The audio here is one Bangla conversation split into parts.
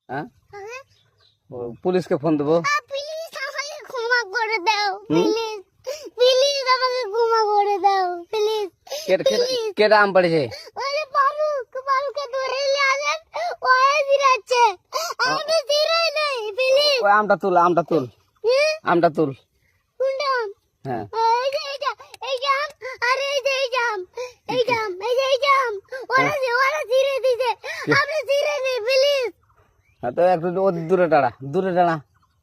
হ্যাঁ পুলিশকে ফোন দেবো। প্লিজ আমাকে ক্ষমা করে দাও, প্লিজ প্লিজ আমাকে ক্ষমা করে দাও, প্লিজ। কেটা আম পড়েছে? ওই ফারুককে ধরে নিয়ে আসেন, ওই দিরাচ্ছে, আমি দিরাই নাই, প্লিজ। ওই আমটা তুল, আমটা তুল, আমটা তুল। কোনটা আম? হ্যাঁ এই যে এই জাম, আর এই যে এই জাম, এই জাম, এই যে এই জাম, ওরা ধীরে দিছে, আপনি ধীরে নেই, প্লিজ। হ্যাঁ তো একটু দূরে দাঁড়া, দূরে দাঁড়া,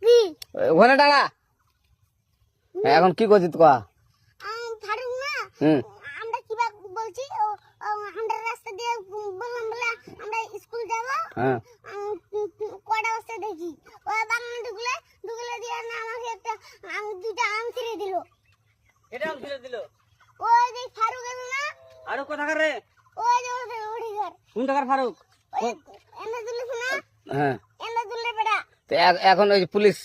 কি ওখানে দাঁড়া। এখন কি করছিস তো? ফারুক না, হুম আমরা কিবা বলছি, আমরা রাস্তা দিয়ে বললাম বলে আমরা স্কুল যাব। হ্যাঁ কটা বস্তা দেখি ওই বাগানে ঢুকলে দিয়ে না আমাকে একটা দুইটা আম ছিঁড়ে দিল। এটা আম ছিঁড়ে দিল? ওই যে ফারুক এলো না, আরো কোথাকার রে? ওই যে ওঠি ঘর, কোন টাকার ফারুক? এনে দিলে শোনা, হ্যাঁ এনে দিলে বেটা, তো এখন ওই পুলিশ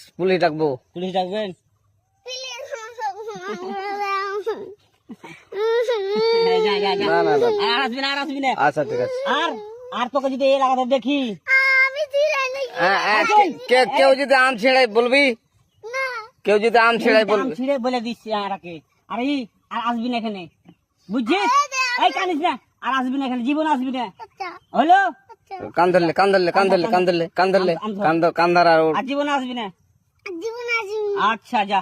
ডাকবো। পুলিশ ডাকবেন? প্লিজ। না না না, আর আসবি না। আচ্ছা ঠিক আছে। আর তোকে যদি এই লাগাতে দেখি, আমি ছিঁড়াই নাকি? কেউ যদি আম ছিঁড়াই বলবি, না কেউ যদি আম ছিঁড়াই আম বলবি। ছিঁড়ে বলে দিচ্ছি আরাকে, আর আসবি না এখানে, বুঝছিস? এই কানিস না, আর আসবি না এখানে, জীবন আসবি না, আচ্ছা হলো? আচ্ছা, কান ধরলে কান্দার আর আর জীবন আসবি না। জীবন আসি। আচ্ছা যা।